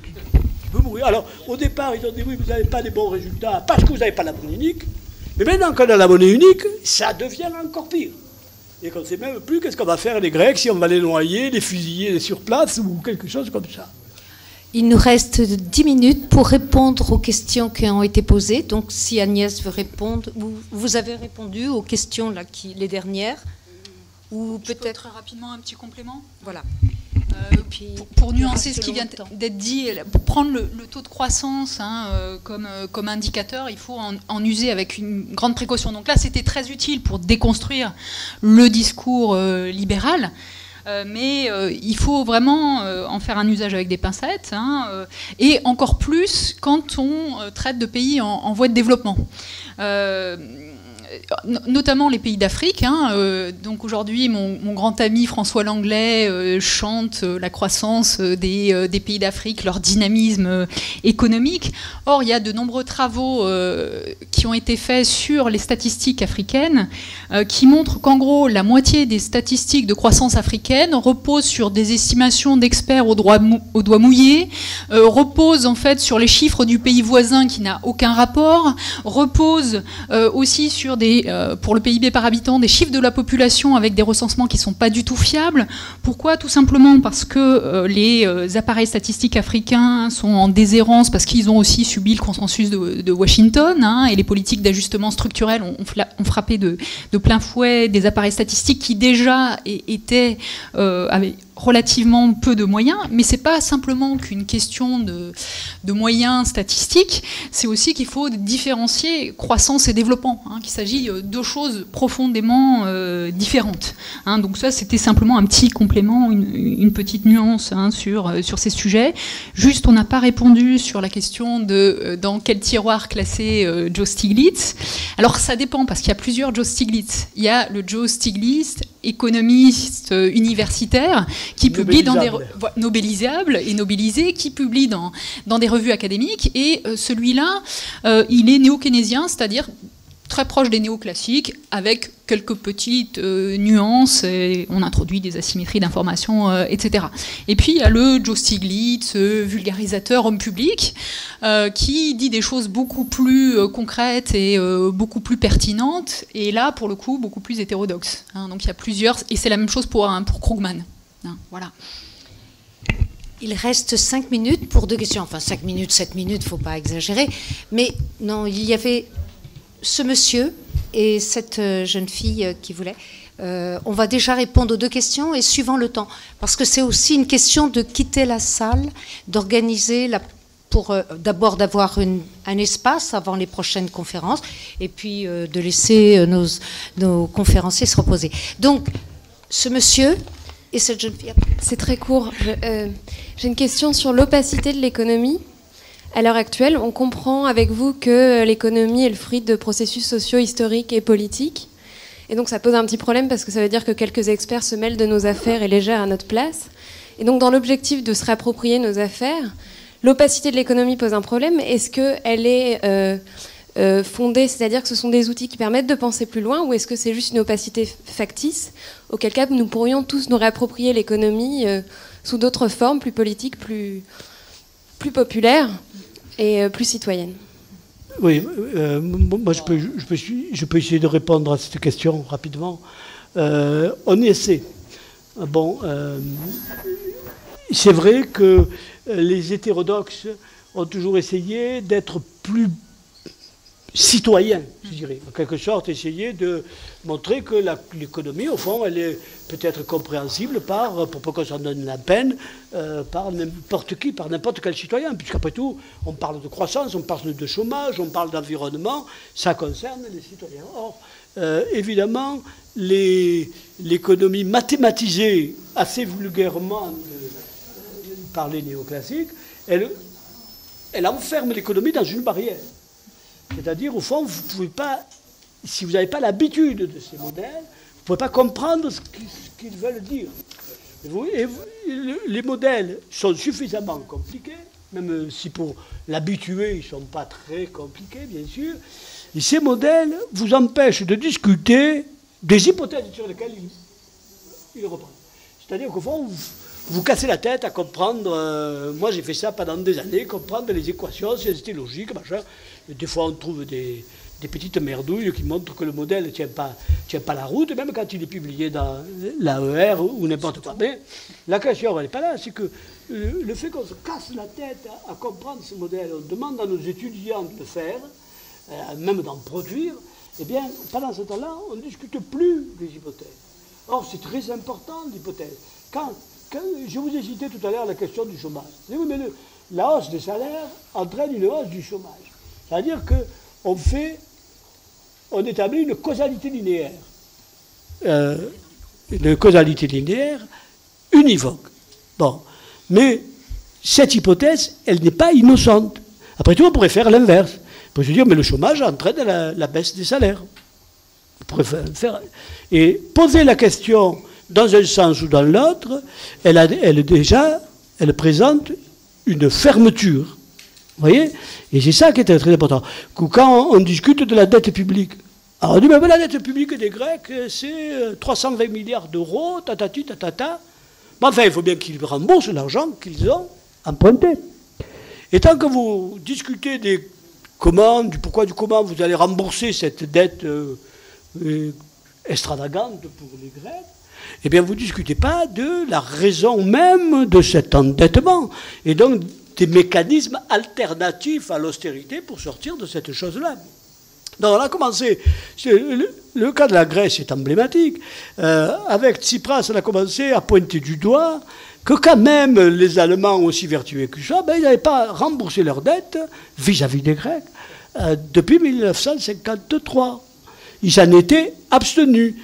mourir. Alors, au départ, ils ont dit, oui, vous n'avez pas des bons résultats parce que vous n'avez pas la monnaie unique. Mais maintenant qu'on a la monnaie unique, ça devient encore pire. Et qu'on ne sait même plus qu'est-ce qu'on va faire les Grecs, si on va les noyer, les fusiller sur place ou quelque chose comme ça. Il nous reste 10 minutes pour répondre aux questions qui ont été posées. Donc, si Agnès veut répondre, vous avez répondu aux questions là, les dernières. Ou peut-être très rapidement un petit complément. Voilà. Pour nuancer ce qui vient d'être dit, pour prendre le taux de croissance comme indicateur, il faut en user avec une grande précaution. Donc là, c'était très utile pour déconstruire le discours libéral. Mais il faut vraiment en faire un usage avec des pincettes, et encore plus quand on traite de pays en voie de développement. Notamment les pays d'Afrique. Donc aujourd'hui, mon grand ami François Langlais chante la croissance des pays d'Afrique, leur dynamisme économique. Or, il y a de nombreux travaux qui ont été faits sur les statistiques africaines qui montrent qu'en gros, la moitié des statistiques de croissance africaine reposent sur des estimations d'experts au doigt mouillé, reposent en fait sur les chiffres du pays voisin qui n'a aucun rapport, reposent aussi sur pour le PIB par habitant, des chiffres de la population avec des recensements qui ne sont pas du tout fiables. Pourquoi ? Tout simplement parce que les appareils statistiques africains sont en déshérence, parce qu'ils ont aussi subi le consensus de Washington, et les politiques d'ajustement structurel ont frappé de plein fouet des appareils statistiques qui déjà avaient relativement peu de moyens, mais ce n'est pas simplement qu'une question de moyens statistiques, c'est aussi qu'il faut différencier croissance et développement, qu'il s'agit de deux choses profondément différentes. Donc ça, c'était simplement un petit complément, une petite nuance sur ces sujets. Juste, on n'a pas répondu sur la question de dans quel tiroir classer Joe Stiglitz. Alors ça dépend, parce qu'il y a plusieurs Joe Stiglitz. Il y a le Joe Stiglitz, économiste universitaire, qui publie dans des nobilisables et nobilisé, qui publie dans des revues académiques, et celui-là, il est néo-keynésien, c'est-à-dire très proche des néoclassiques, avec quelques petites nuances, et on introduit des asymétries d'information, etc. Et puis il y a le Joe Stiglitz, vulgarisateur, homme public, qui dit des choses beaucoup plus concrètes et beaucoup plus pertinentes, et là, pour le coup, beaucoup plus hétérodoxes. Donc il y a plusieurs, et c'est la même chose pour Krugman. Voilà. Il reste 5 minutes pour 2 questions. Enfin, 5 minutes, 7 minutes, il ne faut pas exagérer. Mais non, il y avait ce monsieur et cette jeune fille qui voulait. On va déjà répondre aux 2 questions et suivant le temps. Parce que c'est aussi une question de quitter la salle, d'organiser pour d'abord d'avoir un espace avant les prochaines conférences et puis de laisser nos conférenciers se reposer. Donc, ce monsieur et cette jeune fille. C'est très court. J'ai une question sur l'opacité de l'économie. À l'heure actuelle, on comprend avec vous que l'économie est le fruit de processus sociaux, historiques et politiques. Et donc ça pose un petit problème parce que ça veut dire que quelques experts se mêlent de nos affaires et les gèrent à notre place. Et donc dans l'objectif de se réapproprier nos affaires, l'opacité de l'économie pose un problème. Est-ce qu'elle est fondée, c'est-à-dire que ce sont des outils qui permettent de penser plus loin, ou est-ce que c'est juste une opacité factice, auquel cas nous pourrions tous nous réapproprier l'économie sous d'autres formes, plus politiques, plus populaires et plus citoyennes? Oui, moi je peux essayer de répondre à cette question rapidement. On y essaie. Bon, c'est vrai que les hétérodoxes ont toujours essayé d'être plus citoyens, je dirais. En quelque sorte, essayer de montrer que l'économie, au fond, elle est peut-être compréhensible pour peu qu'on s'en donne la peine, par n'importe qui, par n'importe quel citoyen. Puisqu'après tout, on parle de croissance, on parle de chômage, on parle d'environnement, ça concerne les citoyens. Or, évidemment, l'économie mathématisée, assez vulgairement par les néoclassiques, elle enferme l'économie dans une barrière. C'est-à-dire, au fond, vous pouvez pas, si vous n'avez pas l'habitude de ces modèles, vous ne pouvez pas comprendre ce qu'ils veulent dire. Les modèles sont suffisamment compliqués, même si pour l'habitué, ils ne sont pas très compliqués, bien sûr. Et ces modèles vous empêchent de discuter des hypothèses sur lesquelles ils reprennent. C'est-à-dire qu'au fond, vous cassez la tête à comprendre, moi j'ai fait ça pendant des années, comprendre les équations, c'était logique, machin. Et des fois on trouve des petites merdouilles qui montrent que le modèle ne tient pas la route, même quand il est publié dans l'AER ou n'importe quoi. Mais la question, elle n'est pas là, c'est que le fait qu'on se casse la tête à comprendre ce modèle, on demande à nos étudiants de le faire, même d'en produire, eh bien, pendant ce temps-là, on ne discute plus des hypothèses. Or, c'est très important, l'hypothèse. Quand je vous ai cité tout à l'heure la question du chômage. Oui, mais la hausse des salaires entraîne une hausse du chômage. C'est-à-dire qu'on établit une causalité linéaire. Une causalité linéaire univoque. Bon. Mais cette hypothèse, elle n'est pas innocente. Après tout, on pourrait faire l'inverse. On pourrait se dire, mais le chômage entraîne la baisse des salaires. On pourrait faire... Et poser la question dans un sens ou dans l'autre, elle présente une fermeture. Vous voyez? Et c'est ça qui est très, très important. Quand on discute de la dette publique, alors on dit, mais la dette publique des Grecs, c'est 320 milliards d'euros, tatati, tatata. Mais enfin, il faut bien qu'ils remboursent l'argent qu'ils ont emprunté. Et tant que vous discutez du pourquoi, du comment vous allez rembourser cette dette extravagante pour les Grecs, eh bien, vous ne discutez pas de la raison même de cet endettement, et donc des mécanismes alternatifs à l'austérité pour sortir de cette chose-là. Donc on a commencé, le cas de la Grèce est emblématique, avec Tsipras, on a commencé à pointer du doigt que quand même les Allemands, aussi vertueux que ça, ils n'avaient pas remboursé leurs dettes vis-à-vis des Grecs depuis 1953. Ils s'en étaient abstenus.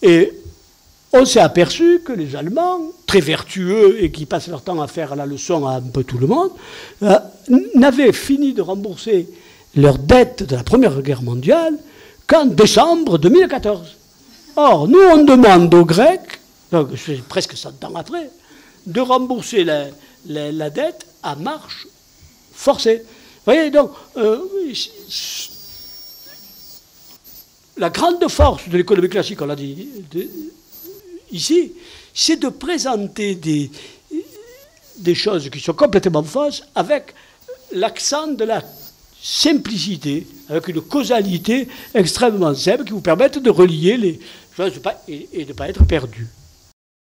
Et on s'est aperçu que les Allemands, très vertueux et qui passent leur temps à faire la leçon à un peu tout le monde, n'avaient fini de rembourser leurs dettes de la Première Guerre mondiale qu'en décembre 2014. Or, nous, on demande aux Grecs, donc c'est presque 100 ans après, de rembourser la dette à marche forcée. Vous voyez, donc, la grande force de l'économie classique, on l'a dit ici, c'est de présenter des choses qui sont complètement fausses avec l'accent de la simplicité, avec une causalité extrêmement simple qui vous permette de relier les choses et de ne pas être perdu.